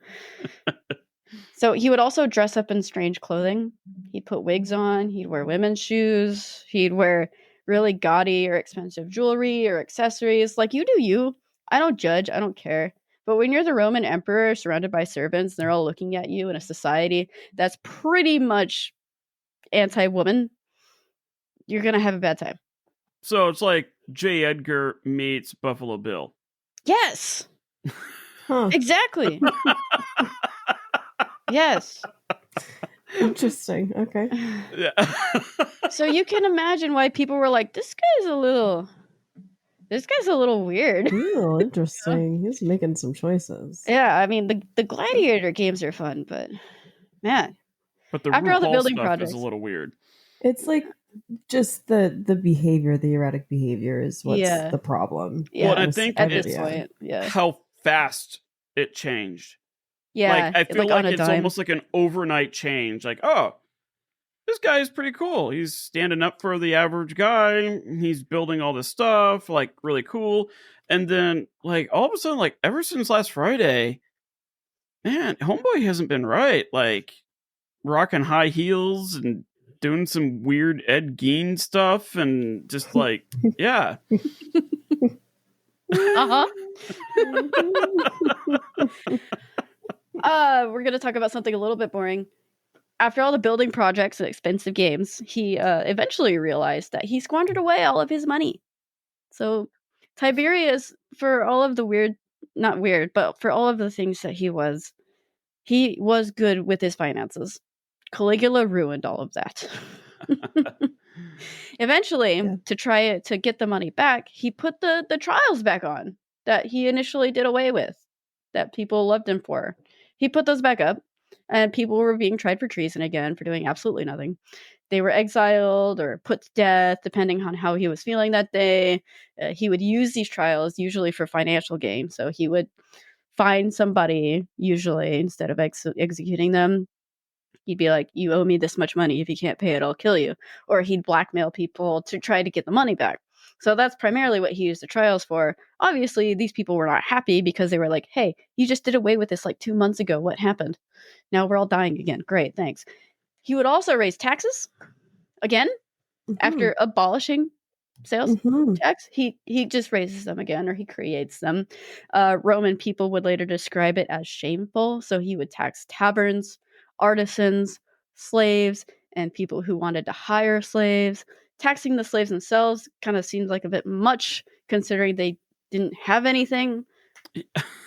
So he would also dress up in strange clothing. He'd put wigs on. He'd wear women's shoes. He'd wear really gaudy or expensive jewelry or accessories. Like, you do you. I don't judge. I don't care. But when you're the Roman emperor surrounded by servants, and they're all looking at you in a society that's pretty much anti-woman, you're going to have a bad time. So it's like J. Edgar meets Buffalo Bill. Yes. Huh. Exactly. Yes. Interesting. Okay. Yeah. So you can imagine why people were like, this guy's a little weird. Ooh, interesting. He's making some choices. Yeah, I mean, the gladiator games are fun, but man. But the After all the RuPaul building stuff projects. is a little weird. It's like just the behavior, the erratic behavior is what's the problem. Yeah. Well, and I think At it's this point, yeah. how fast it changed. Yeah. Like, I feel like it's dime. almost like an overnight change. Like, oh, this guy is pretty cool. He's standing up for the average guy. He's building all this stuff, like, really cool. And then, like, all of a sudden, like, ever since last Friday, man, homeboy hasn't been right. Like, rocking high heels and doing some weird Ed Gein stuff and just, like, yeah. Uh-huh. We're going to talk about something a little bit boring. After all the building projects and expensive games, he eventually realized that he squandered away all of his money. So Tiberius, for all of the not weird, but for all of the things that he was good with his finances. Caligula ruined all of that. Eventually, to try to get the money back, he put the trials back on that he initially did away with, that people loved him for. He put those back up, and people were being tried for treason again for doing absolutely nothing. They were exiled or put to death, depending on how he was feeling that day. He would use these trials usually for financial gain. So he would find somebody, usually, instead of executing them. He'd be like, you owe me this much money. If you can't pay it, I'll kill you. Or he'd blackmail people to try to get the money back. So that's primarily what he used the trials for. Obviously, these people were not happy because they were like, hey, you just did away with this like 2 months ago. What happened? Now we're all dying again. Great, thanks. He would also raise taxes again after abolishing sales tax. He just raises them again, or he creates them. Roman people would later describe it as shameful. So he would tax taverns, artisans, slaves, and people who wanted to hire slaves. Taxing the slaves themselves kind of seems like a bit much, considering they didn't have anything.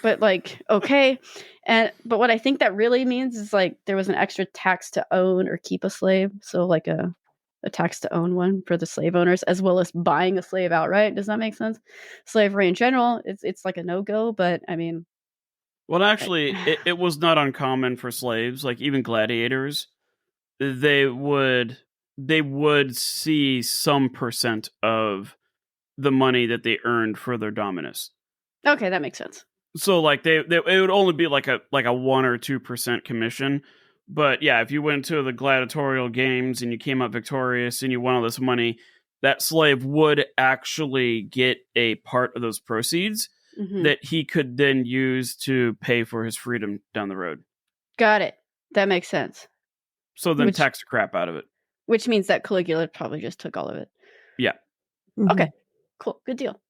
But like, okay. But what I think that really means is like there was an extra tax to own or keep a slave. So like a tax to own one for the slave owners, as well as buying a slave outright. Does that make sense? Slavery in general, it's like a no-go, but I mean. Well, actually, it was not uncommon for slaves, like even gladiators. They would see some percent of the money that they earned for their dominus. Okay, that makes sense. So like it would only be like a 1 or 2% commission. But yeah, if you went to the gladiatorial games and you came out victorious and you won all this money, that slave would actually get a part of those proceeds that he could then use to pay for his freedom down the road. Got it. That makes sense. So then tax the crap out of it. Which means that Caligula probably just took all of it. Yeah. Okay, cool. Good deal.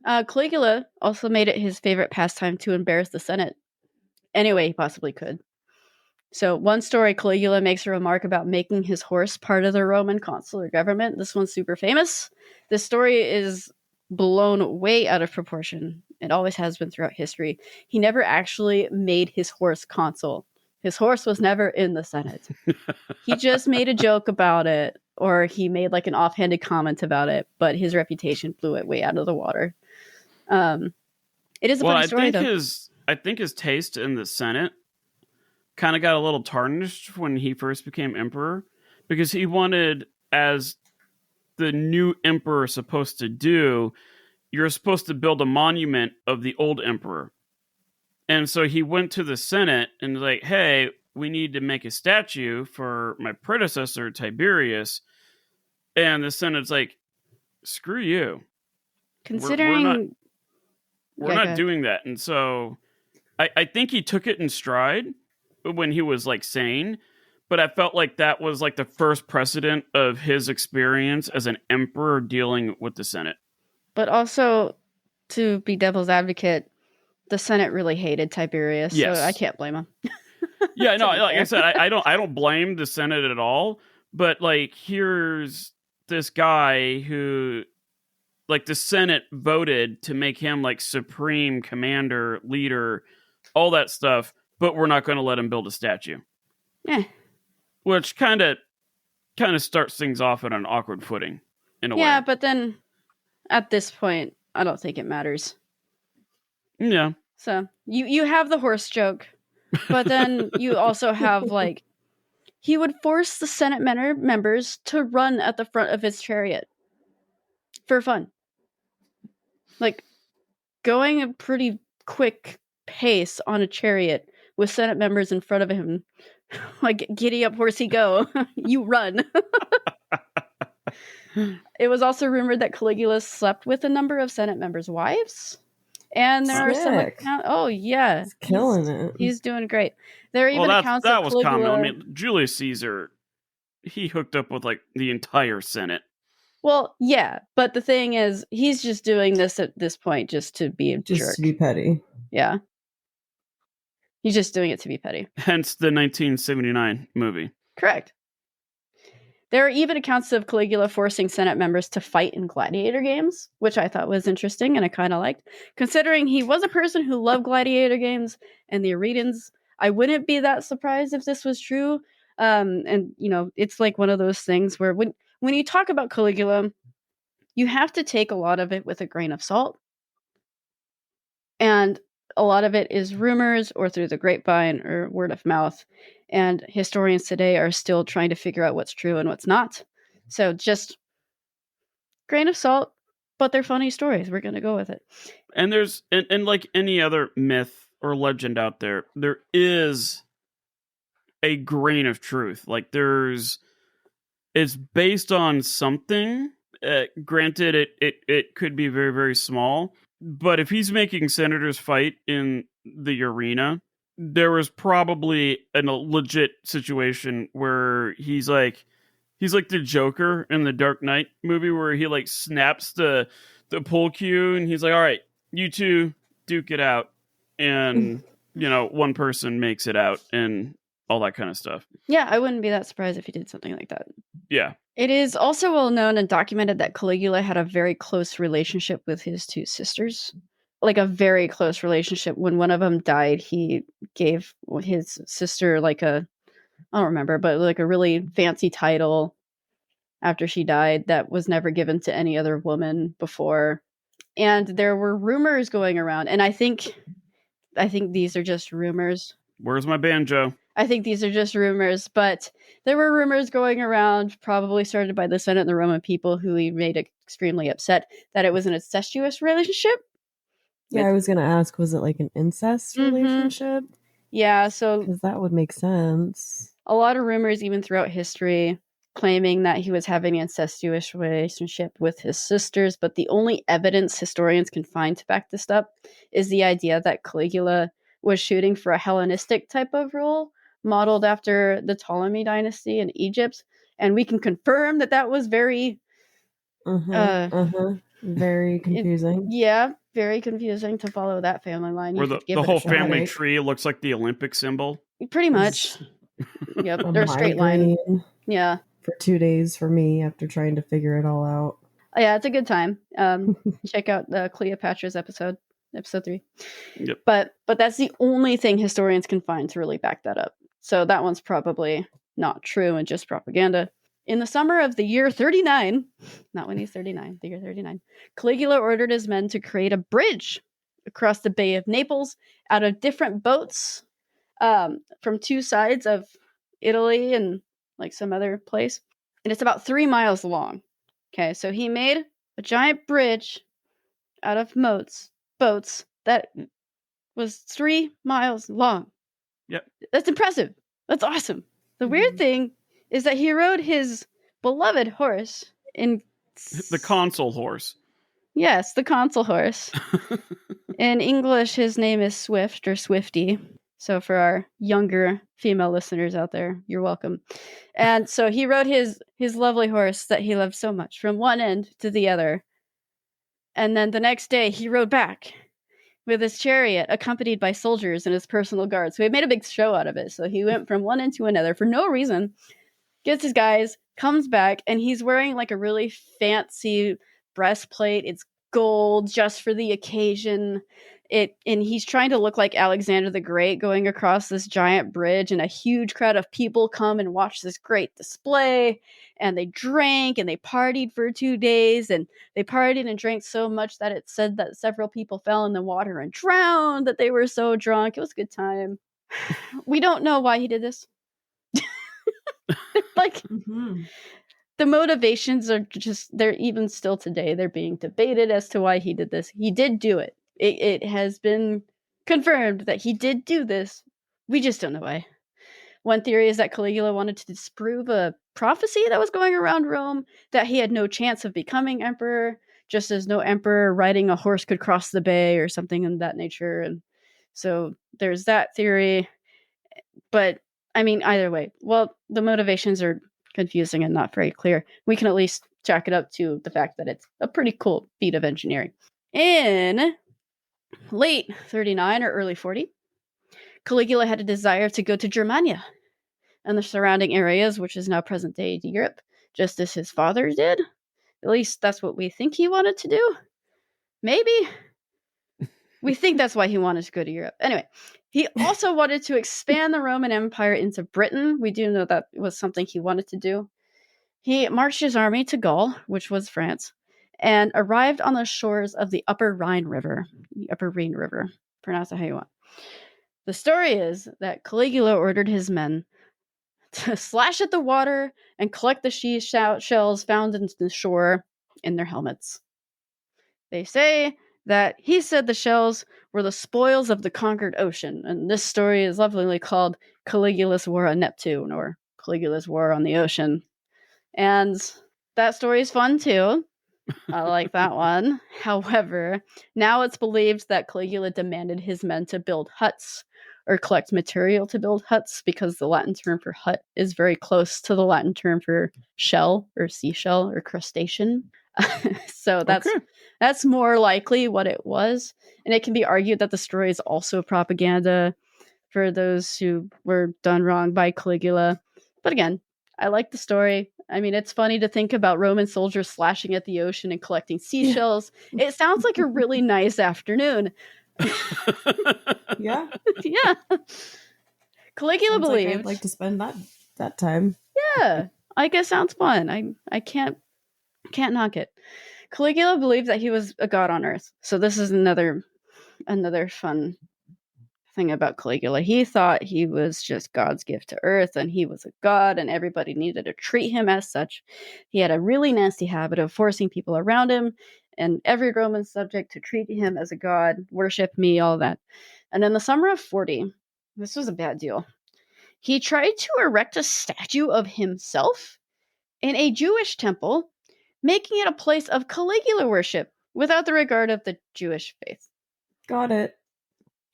Caligula also made it his favorite pastime to embarrass the Senate any way he possibly could. So one story, Caligula makes a remark about making his horse part of the Roman consular government. This one's super famous. This story is blown way out of proportion. It always has been throughout history. He never actually made his horse consul. His horse was never in the Senate. He just made a joke about it. or he made like an offhanded comment about it, but his reputation blew it way out of the water. It is a funny story, though. I think his taste in the Senate kind of got a little tarnished when he first became emperor, because he wanted, as the new emperor is supposed to do, you're supposed to build a monument of the old emperor. And so he went to the Senate and was like, hey, we need to make a statue for my predecessor, Tiberius. And the Senate's like, screw you. Considering... We're not doing that. And so I think he took it in stride when he was like sane, but I felt like that was like the first precedent of his experience as an emperor dealing with the Senate. But also, to be devil's advocate, the Senate really hated Tiberius, so I can't blame him. Yeah, no, like I said, I don't blame the Senate at all, but like here's this guy who, like, the Senate voted to make him like supreme commander, leader, all that stuff, but we're not going to let him build a statue. Yeah. Which kind of starts things off on an awkward footing in a way. Yeah, but then at this point, I don't think it matters. Yeah. So you have the horse joke, but then you also have like, he would force the Senate members to run at the front of his chariot for fun. Like, going a pretty quick pace on a chariot with Senate members in front of him. Like, giddy up, horsey, go. You run. It was also rumored that Caligula slept with a number of Senate members' wives. And there are some accounts... Oh, yeah. He's killing it. He's doing great. There are even accounts that of was Caligula... common. I mean, Julius Caesar, he hooked up with, like, the entire Senate. Well, yeah, but the thing is, he's just doing this at this point just to be a jerk. Just to be petty. Yeah. He's just doing it to be petty. Hence the 1979 movie. Correct. There are even accounts of Caligula forcing Senate members to fight in gladiator games, which I thought was interesting and I kind of liked. Considering he was a person who loved gladiator games and the arenas, I wouldn't be that surprised if this was true. And, you know, it's like one of those things where when you talk about Caligula, you have to take a lot of it with a grain of salt. And a lot of it is rumors or through the grapevine or word of mouth. And historians today are still trying to figure out what's true and what's not. So just grain of salt, but they're funny stories. We're going to go with it. And there's, and like any other myth or legend out there, there is a grain of truth. Like it's based on something. Granted, it could be very, very small. But if he's making senators fight in the arena, there was probably a legit situation where he's like the Joker in the Dark Knight movie, where he like snaps the pull cue and he's like, all right, you two duke it out. And, you know, one person makes it out and all that kind of stuff. Yeah, I wouldn't be that surprised if he did something like that. Yeah. It is also well known and documented that Caligula had a very close relationship with his two sisters. Like a very close relationship. When one of them died, he gave his sister like I don't remember, but like a really fancy title after she died that was never given to any other woman before. And there were rumors going around, and I think these are just rumors. Where's my banjo? I think these are just rumors, but there were rumors going around, probably started by the Senate and the Roman people, who he made extremely upset, that it was an incestuous relationship. Yeah, I was going to ask, was it like an incest relationship? Yeah, so... Because that would make sense. A lot of rumors, even throughout history, claiming that he was having an incestuous relationship with his sisters, but the only evidence historians can find to back this up is the idea that Caligula was shooting for a Hellenistic type of rule, modeled after the Ptolemy dynasty in Egypt, and we can confirm that was very very confusing. Very confusing to follow that family line. Where the whole family tree looks like the Olympic symbol. Pretty much. Yep, they're a straight line. Yeah. For 2 days for me after trying to figure it all out. Oh, yeah, it's a good time. Check out the Cleopatra's episode 3. Yep. But that's the only thing historians can find to really back that up. So that one's probably not true and just propaganda. In the summer of the year 39, not when he's 39, the year 39, Caligula ordered his men to create a bridge across the Bay of Naples out of different boats from two sides of Italy and like some other place. And it's about 3 miles long. Okay, so he made a giant bridge out of boats that was 3 miles long. Yep. That's impressive. That's awesome. The weird thing is that he rode his beloved horse in... The consul horse. Yes, the consul horse. In English, his name is Swift or Swifty. So for our younger female listeners out there, you're welcome. And so he rode his lovely horse that he loved so much from one end to the other. And then the next day he rode back with his chariot accompanied by soldiers and his personal guards. So he made a big show out of it. So he went from one end to another for no reason, gets his guys, comes back, and he's wearing like a really fancy breastplate. It's gold just for the occasion. And he's trying to look like Alexander the Great going across this giant bridge, and a huge crowd of people come and watch this great display. And they drank and they partied for 2 days, and they partied and drank so much that it said that several people fell in the water and drowned, that they were so drunk. It was a good time. We don't know why he did this. Like, the motivations are just, they're even still today, they're being debated as to why he did this. He did do it. It has been confirmed that he did do this. We just don't know why. One theory is that Caligula wanted to disprove a prophecy that was going around Rome, that he had no chance of becoming emperor, just as no emperor riding a horse could cross the bay or something in that nature. And so there's that theory. But I mean, either way, well, the motivations are confusing and not very clear. We can at least chalk it up to the fact that it's a pretty cool feat of engineering. In late 39 or early 40, Caligula had a desire to go to Germania and the surrounding areas, which is now present-day Europe, just as his father did. At least that's what we think he wanted to do. Maybe. We think that's why he wanted to go to Europe. Anyway, he also wanted to expand the Roman Empire into Britain. We do know that was something he wanted to do. He marched his army to Gaul, which was France, and arrived on the shores of the Upper Rhine River. Pronounce it how you want. The story is that Caligula ordered his men to slash at the water and collect the shells found in the shore in their helmets. They say that he said the shells were the spoils of the conquered ocean, and this story is lovingly called Caligula's War on Neptune, or Caligula's War on the Ocean. And that story is fun too. I like that one. However, now it's believed that Caligula demanded his men to build huts or collect material to build huts, because the Latin term for hut is very close to the Latin term for shell or seashell or crustacean. So that's more likely what it was. And it can be argued that the story is also propaganda for those who were done wrong by Caligula. But again, I like the story. I mean, it's funny to think about Roman soldiers slashing at the ocean and collecting seashells. Yeah. It sounds like a really nice afternoon. Yeah. Yeah. Caligula sounds believed. Like I'd like to spend that time. Yeah. I guess sounds fun. I can't knock it. Caligula believed that he was a god on earth. So this is another fun thing about Caligula. He thought he was just God's gift to earth, and he was a god, and everybody needed to treat him as such. He had a really nasty habit of forcing people around him and every Roman subject to treat him as a god, worship me, all that. And in the summer of 40, this was a bad deal. He tried to erect a statue of himself in a Jewish temple, making it a place of Caligula worship without the regard of the Jewish faith. Got it.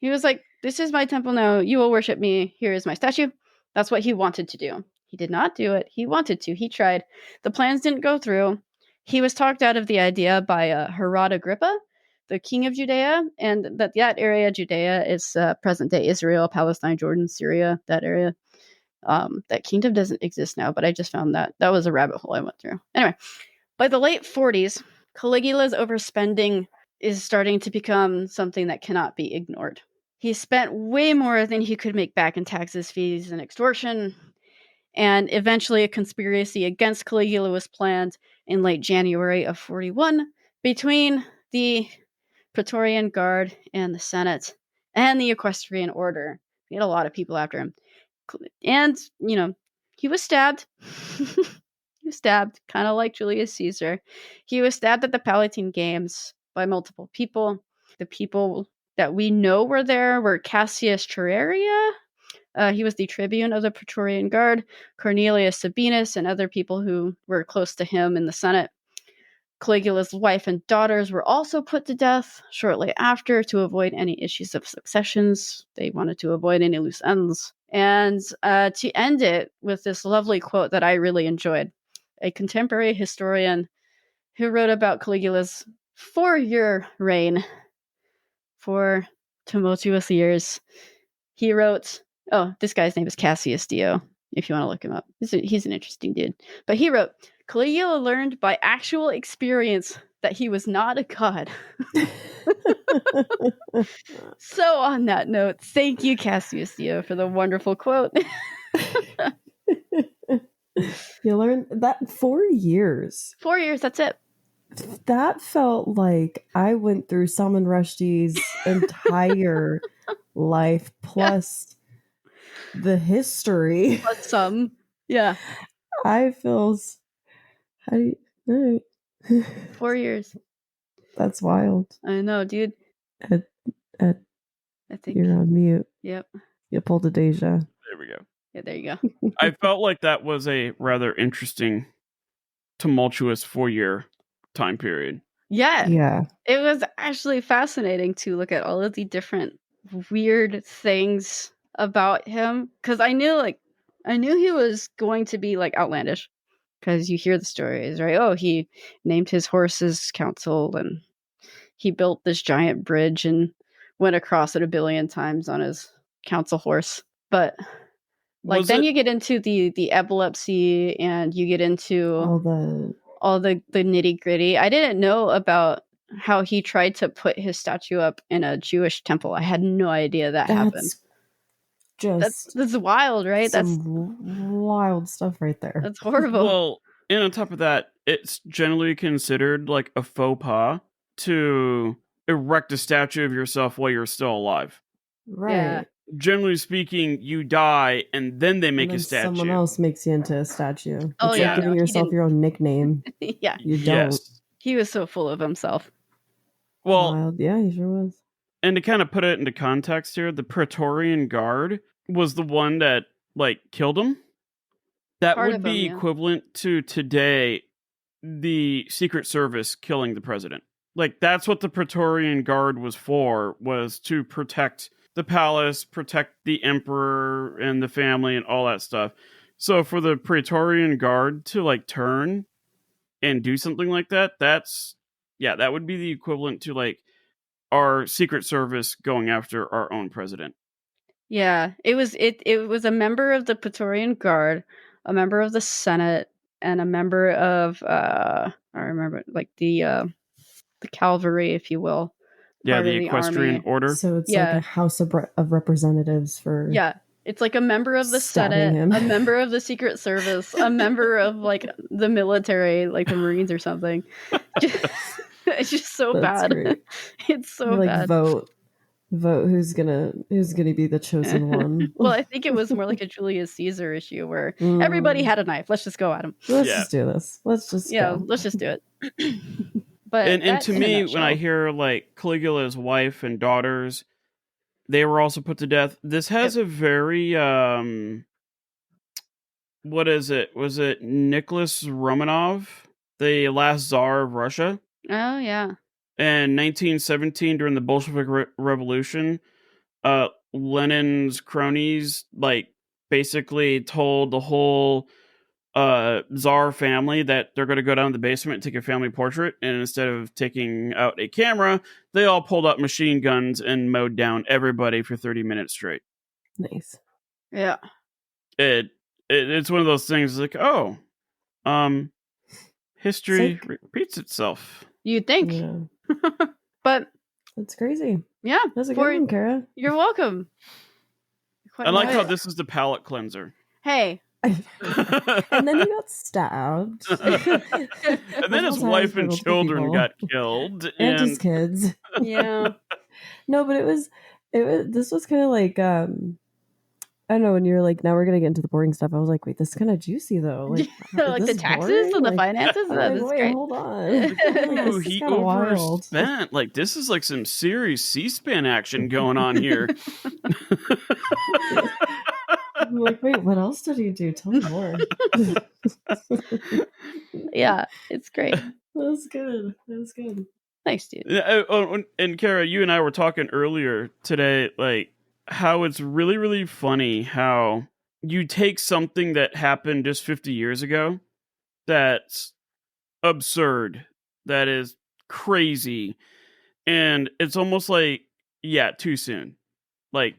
He was like, this is my temple now. You will worship me. Here is my statue. That's what he wanted to do. He did not do it. He wanted to. He tried. The plans didn't go through. He was talked out of the idea by Herod Agrippa, the king of Judea, and that area, Judea, is present-day Israel, Palestine, Jordan, Syria, that area. That kingdom doesn't exist now, but I just found that. That was a rabbit hole I went through. Anyway, by the late 40s, Caligula's overspending is starting to become something that cannot be ignored. He spent way more than he could make back in taxes, fees, and extortion. And eventually a conspiracy against Caligula was planned in late January of 41 between the Praetorian Guard and the Senate and the Equestrian Order. He had a lot of people after him. And, he was stabbed. He was stabbed, kind of like Julius Caesar. He was stabbed at the Palatine Games by multiple people. The people that we know were there were Cassius Chaerea. He was the tribune of the Praetorian Guard, Cornelius Sabinus, and other people who were close to him in the Senate. Caligula's wife and daughters were also put to death shortly after to avoid any issues of successions. They wanted to avoid any loose ends. And to end it with this lovely quote that I really enjoyed, a contemporary historian who wrote about Caligula's 4-year reign, 4 tumultuous years. He wrote, this guy's name is Cassius Dio, if you want to look him up. He's an interesting dude. But he wrote, Caligula learned by actual experience that he was not a god. So on that note, thank you, Cassius Dio, for the wonderful quote. You learned that 4 years. 4 years, that's it. That felt like I went through Salman Rushdie's entire life plus the history. Plus some. Yeah. I feel... How do you... 4 years. That's wild. I know, dude. I think you're on mute. Yep. You pulled a Deja. There we go. Yeah, there you go. I felt like that was a rather interesting, tumultuous 4-year time period. Yeah. Yeah. It was actually fascinating to look at all of the different weird things about him. Because I knew he was going to be like outlandish. Because you hear the stories, right? Oh, he named his horses council and he built this giant bridge and went across it 1 billion times on his council horse. But you get into the epilepsy and you get into all the nitty gritty. I didn't know about how he tried to put his statue up in a Jewish temple. I had no idea that happened. That's wild, right? That's wild stuff right there. That's horrible. Well, and on top of that, it's generally considered like a faux pas to erect a statue of yourself while you're still alive. Right. Yeah. Generally speaking, you die and then they make a statue. Someone else makes you into a statue. It's Oh, yeah. like giving yourself your own nickname. Yeah. You don't. Yes. He was so full of himself. Well, wild. Yeah, he sure was. And to kind of put it into context here, the Praetorian Guard was the one that killed him. That would be equivalent to today the Secret Service killing the president. That's what the Praetorian Guard was for, was to protect the palace, protect the emperor and the family and all that stuff. So for the Praetorian Guard to turn and do something like that, that would be the equivalent to our Secret Service going after our own president. Yeah, it was a member of the Praetorian Guard, a member of the Senate, and a member of I remember the cavalry, if you will. Yeah, the Equestrian Order. So it's like a House of Representatives for... Yeah, it's like a member of the Senate, a member of the Secret Service, a member of the military, like the Marines or something. It's just so bad. Great. It's so bad. Vote who's gonna be the chosen one. Well, I think it was more like a Julius Caesar issue where everybody had a knife. Let's just go at him. Let's just do this. Let's just let's just do it. But and to me, when I hear Caligula's wife and daughters, they were also put to death. This has a very what is it? Was it Nicholas Romanov, the last Tsar of Russia? Oh yeah. In 1917, during the Bolshevik Revolution, Lenin's cronies basically told the whole Tsar family that they're going to go down to the basement and take a family portrait, and instead of taking out a camera, they all pulled out machine guns and mowed down everybody for 30 minutes straight. Nice. Yeah. It's one of those things history repeats itself. You'd think. Yeah. But that's crazy. Yeah. That's a good one, Kara. You're welcome. I like how this is the palate cleanser. Hey, And then he got stabbed. And then his Multiple wife times and multiple children people. got killed. And his kids. Yeah. No, but this was kind of like I don't know, when you're like, now we're gonna get into the boring stuff. I was like, wait, this is kind of juicy though. Like, Like this the is taxes boring? and the Like, finances. I'm That like, is wait, great. hold on. Like, Ooh, this is he kind of wild. overspent. Like, this is like some serious C-SPAN action going on here. I'm like, wait, what else did he do? Tell me more. Yeah, it's great. That was good. That was good. Thanks, dude. And Kara, you and I were talking earlier today, like how it's really, really funny how you take something that happened just 50 years ago that's absurd, that is crazy, and it's almost like, yeah, too soon. Like,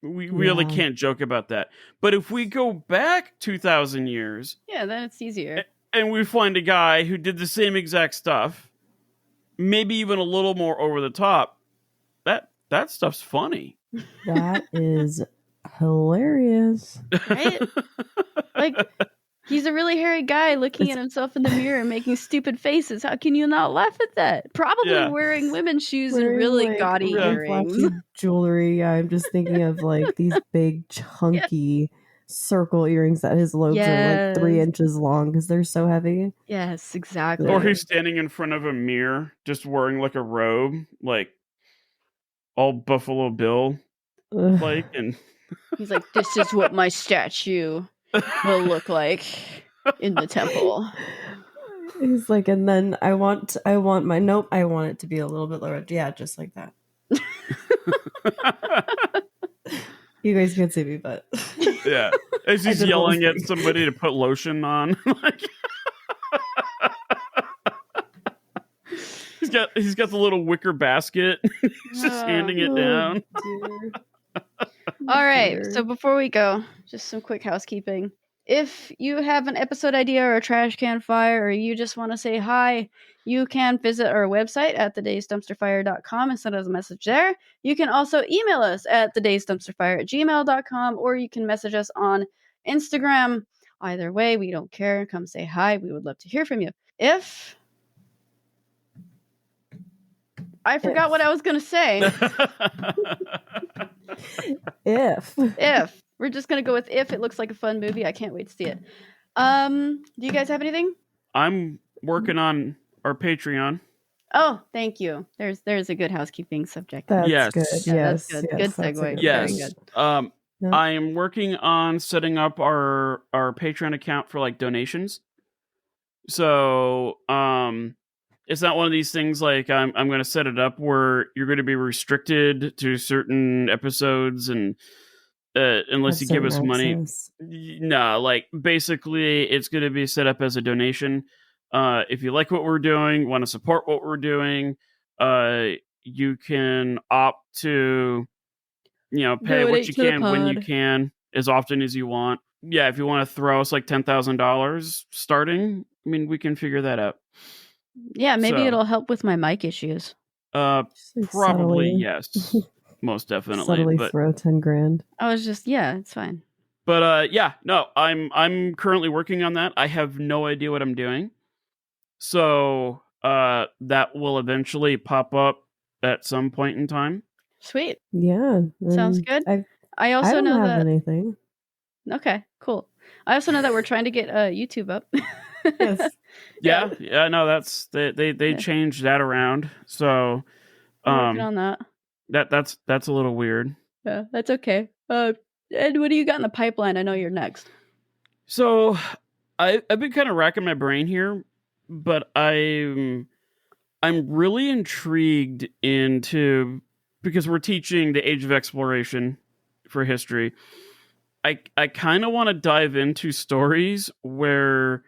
we really Yeah. can't joke about that. But if we go back 2,000 years Yeah, then it's easier. and we find a guy who did the same exact stuff, maybe even a little more over the top, that stuff's funny. That is hilarious. Right? Like, he's a really hairy guy looking at himself in the mirror and making stupid faces. How can you not laugh at that? Probably Yeah. wearing women's shoes and Wearing, really like, gaudy really earrings. flashy jewelry. Yeah, I'm just thinking of like these big chunky circle earrings that his lobes are like 3 Yes. inches long because they're so heavy. Yes, exactly. Or he's standing in front of a mirror, just wearing like a robe, like all Buffalo Bill Ugh. like, and He's like, this is what my statue will look like in the temple. He's like, and then I want I want it to be a little bit lower. Yeah, just like that. You guys can't see me, but yeah, as I he's did the whole yelling at thing. somebody to put lotion on. Like, he's got the little wicker basket. He's just handing it down. Dear. All right, Dear. so before we go, just some quick housekeeping. If you have an episode idea or a trash can fire, or you just want to say hi, you can visit our website at thedaysdumpsterfire.com and send us a message there. You can also email us at thedaysdumpsterfire@gmail.com, or you can message us on Instagram. Either way, we don't care. Come say hi. We would love to hear from you. If I forgot what I was going to say. If We're just going to go with if. It looks like a fun movie. I can't wait to see it. Do you guys have anything? I'm working on our Patreon. Oh, thank you. There's a good housekeeping subject. that's Yes. good. Yeah, Yes, that's good. yes, Good that's a segue. good Very Yes. good. Yeah. I am working on setting up our Patreon account for like donations. So, it's not one of these things like I'm going to set it up where you're going to be restricted to certain episodes and unless you give us money. No, like basically it's going to be set up as a donation. If you like what we're doing, want to support what we're doing, you can opt to, pay Donate what you to the can when you pod. can, as often as you want. Yeah, if you want to throw us like $10,000 starting, I mean, we can figure that out. Yeah, maybe So- it'll help with my mic issues. Just, like, Probably subtly- yes, most definitely. Subtly But throw 10 grand. I was just, yeah, it's fine. yeah, no, I'm currently working on that. I have no idea what I'm doing, so that will eventually pop up at some point in time. Sweet. Yeah, Sounds and good. I I also don't know have that. anything. Okay, cool. I also know that we're trying to get YouTube up. Yes. Yeah, no, that's they Yeah. changed that around, so I'm working on that. that's a little weird. Yeah, that's okay. Ed, what do you got in the pipeline? I know you're next. So I've been kind of racking my brain here, but I'm really intrigued into, because we're teaching the Age of Exploration for history. I kind of want to dive into stories where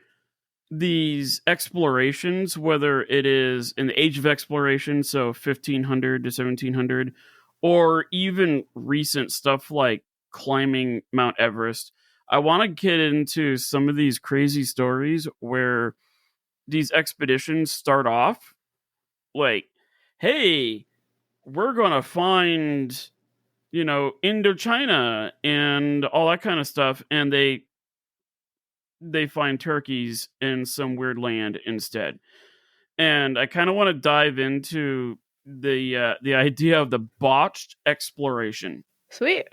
these explorations, whether it is in the Age of Exploration, so 1500 to 1700, or even recent stuff like climbing Mount Everest, I want to get into some of these crazy stories where these expeditions start off like, hey, we're going to find, Indochina and all that kind of stuff. And they they find turkeys in some weird land instead. And I kind of want to dive into the idea of the botched exploration. Sweet.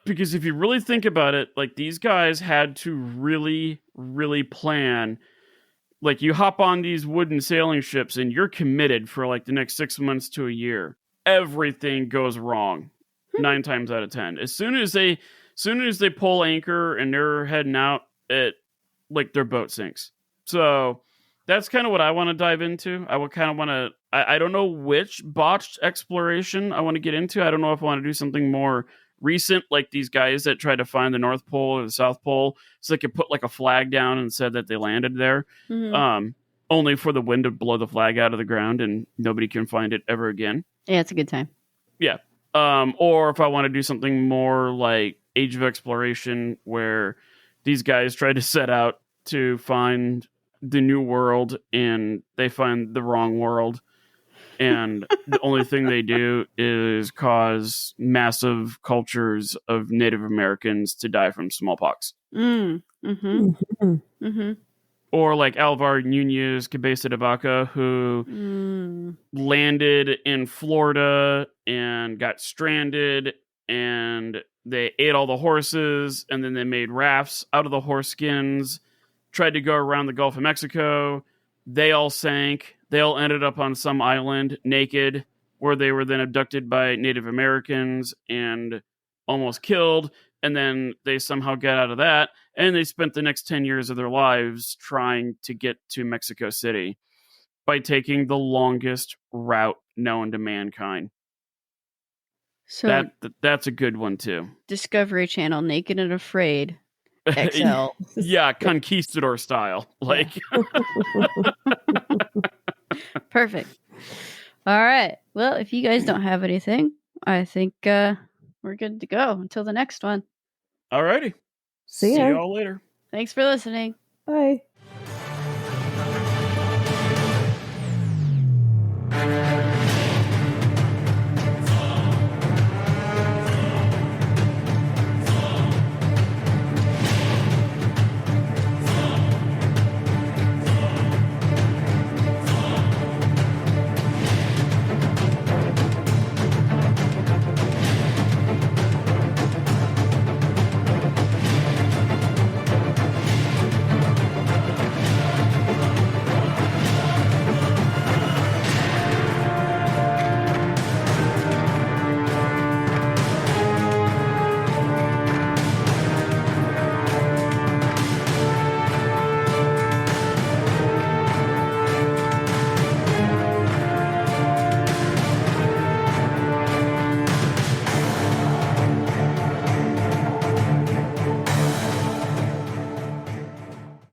Because if you really think about it, like, these guys had to really, really plan. Like, you hop on these wooden sailing ships and you're committed for like the next 6 months to a year. Everything goes wrong 9 times out of 10. As soon as they pull anchor and they're heading out, their boat sinks. So that's kind of what I want to dive into. I would kind of want to. I don't know which botched exploration I want to get into. I don't know if I want to do something more recent, like these guys that tried to find the North Pole or the South Pole, so they could put like a flag down and said that they landed there, only for the wind to blow the flag out of the ground and nobody can find it ever again. Yeah, it's a good time. Yeah. Or if I want to do something more like Age of Exploration, where these guys try to set out to find the new world and they find the wrong world. And the only thing they do is cause massive cultures of Native Americans to die from smallpox. Or like Alvar Nunez Cabeza de Vaca, who landed in Florida and got stranded, and they ate all the horses, and then they made rafts out of the horse skins, tried to go around the Gulf of Mexico. They all sank. They all ended up on some island naked, where they were then abducted by Native Americans and almost killed. And then they somehow got out of that, and they spent the next 10 years of their lives trying to get to Mexico City by taking the longest route known to mankind. So that's a good one too. Discovery Channel, Naked and Afraid, XL. Yeah, conquistador style. Like, perfect. All right. Well, if you guys don't have anything, I think we're good to go until the next one. Alrighty. See ya. See y'all later. Thanks for listening. Bye.